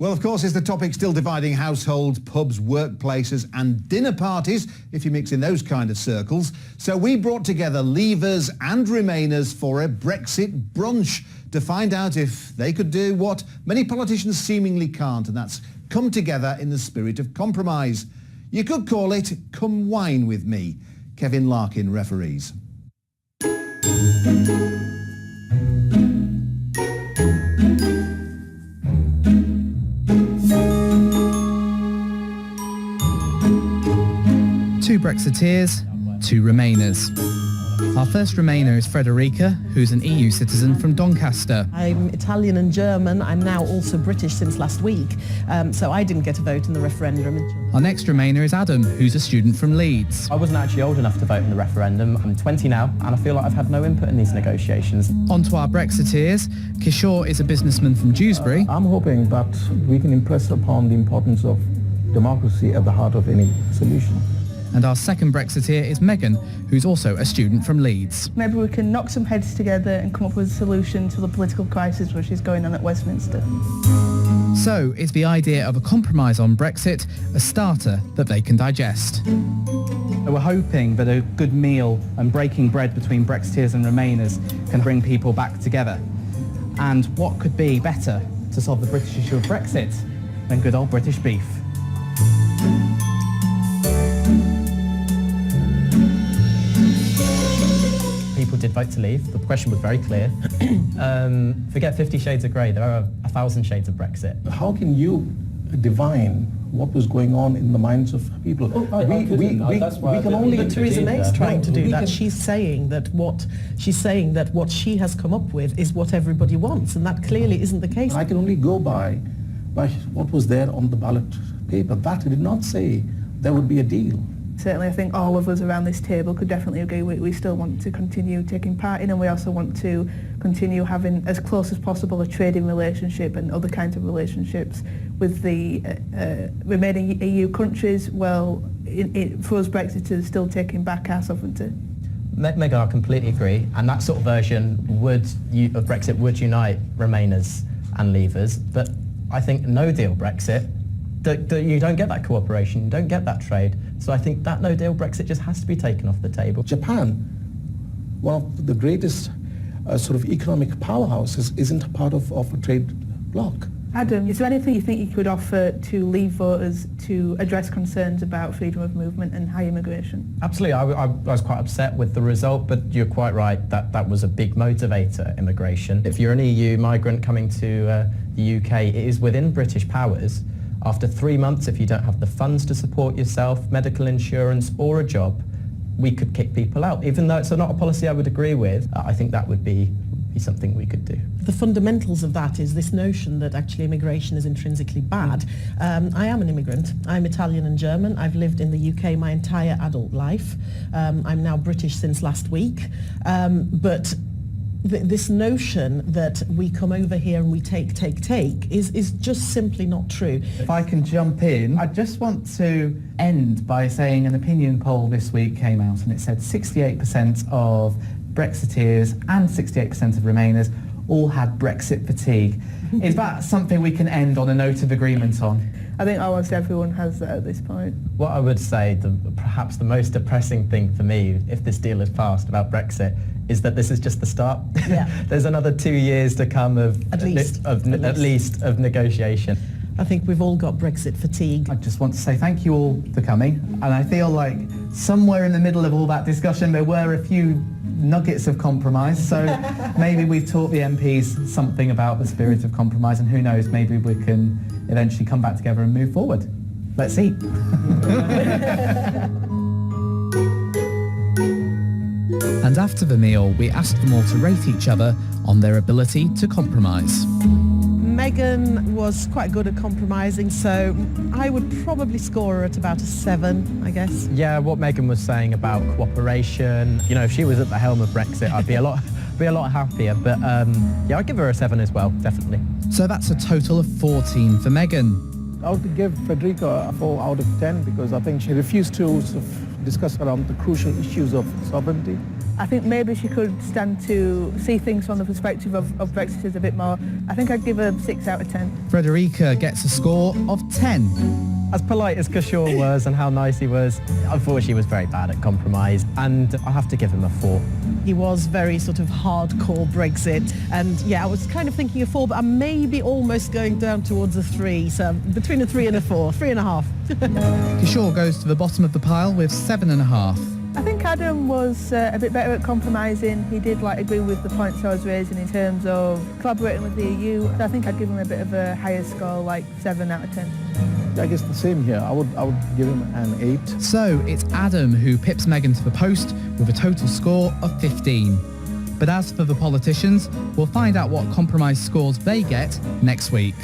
Well, of course, is the topic still dividing households, pubs, workplaces and dinner parties, if you mix in those kind of circles. So we brought together Leavers and Remainers for a Brexit brunch to find out if they could do what many politicians seemingly can't, and that's come together in the spirit of compromise. You could call it Come Wine With Me. Kevin Larkin referees. Two Brexiteers, two Remainers. Our first Remainer is Frederika, who's an EU citizen from Doncaster. I'm Italian and German. I'm now also British since last week, so I didn't get a vote in the referendum. Our next Remainer is Adam, who's a student from Leeds. I wasn't actually old enough to vote in the referendum. I'm 20 now, and I feel like I've had no input in these negotiations. On to our Brexiteers. Kishore is a businessman from Dewsbury. I'm hoping that we can impress upon the importance of democracy at the heart of any solution. And our second Brexiteer is Megan, who's also a student from Leeds. Maybe we can knock some heads together and come up with a solution to the political crisis which is going on at Westminster. So, is the idea of a compromise on Brexit a starter that they can digest? We're hoping that a good meal and breaking bread between Brexiteers and Remainers can bring people back together. And what could be better to solve the British issue of Brexit than good old British beef? People did vote to leave. The question was very clear. Forget 50 Shades of Grey. There are 1,000 shades of Brexit. How can you divine what was going on in the minds of people? We can only. But Theresa May's trying to do that. She's saying that what she has come up with is what everybody wants, and that clearly isn't the case. I can only go by what was there on the ballot paper. That did not say there would be a deal. Certainly, I think all of us around this table could definitely agree we still want to continue taking part in, and we also want to continue having as close as possible a trading relationship and other kinds of relationships with the remaining EU countries, well, for us Brexiters still taking back our sovereignty. Megan, I completely agree, and that sort of version of Brexit would unite Remainers and Leavers, but I think no-deal Brexit, you don't get that cooperation, you don't get that trade. So I think that no-deal Brexit just has to be taken off the table. Japan, one of the greatest sort of economic powerhouses, isn't a part of a trade bloc. Adam, is there anything you think you could offer to Leave voters to address concerns about freedom of movement and high immigration? Absolutely. I was quite upset with the result, but you're quite right that was a big motivator, immigration. If you're an EU migrant coming to the UK, it is within British powers. After 3 months, if you don't have the funds to support yourself, medical insurance or a job, we could kick people out. Even though it's not a policy I would agree with, I think that would be something we could do. The fundamentals of that is this notion that actually immigration is intrinsically bad. I am an immigrant. I'm Italian and German. I've lived in the UK my entire adult life. I'm now British since last week. But this notion that we come over here and we take is just simply not true. If I can jump in, I just want to end by saying an opinion poll this week came out and it said 68% of Brexiteers and 68% of Remainers all had Brexit fatigue. Is that something we can end on a note of agreement on? I think almost everyone has that at this point. What I would say, perhaps the most depressing thing for me, if this deal is passed about Brexit, is that this is just the start. Yeah. There's another 2 years to come of at least of negotiation. I think we've all got Brexit fatigue. I just want to say thank you all for coming, and I feel like somewhere in the middle of all that discussion there were a few nuggets of compromise, so maybe we've taught the MPs something about the spirit of compromise, and who knows, maybe we can eventually come back together and move forward. Let's see. And after the meal, we asked them all to rate each other on their ability to compromise. Megan was quite good at compromising, so I would probably score her at about a 7, I guess. Yeah, what Megan was saying about cooperation, you know, if she was at the helm of Brexit, I'd be a lot happier. But yeah, I'd give her a 7 as well, definitely. So that's a total of 14 for Megan. I would give Frederika a 4 out of 10 because I think she refused to sort of discuss around the crucial issues of sovereignty I think maybe she could stand to see things from the perspective of Brexiters a bit more. I think I'd give her 6 out of 10. Frederika gets a score of 10. As polite as Kishore was and how nice he was, unfortunately he was very bad at compromise, and I have to give him a 4. He was very sort of hardcore Brexit, and yeah, I was kind of thinking a 4, but I'm maybe almost going down towards a 3, so between a 3 and a 4, 3.5. Kishore goes to the bottom of the pile with 7.5. I think Adam was a bit better at compromising. He did agree with the points I was raising in terms of collaborating with the EU. So I think I'd give him a bit of a higher score, 7 out of 10. I guess the same here. I would give him an 8. So it's Adam who pips Meghan to the post with a total score of 15. But as for the politicians, we'll find out what compromise scores they get next week.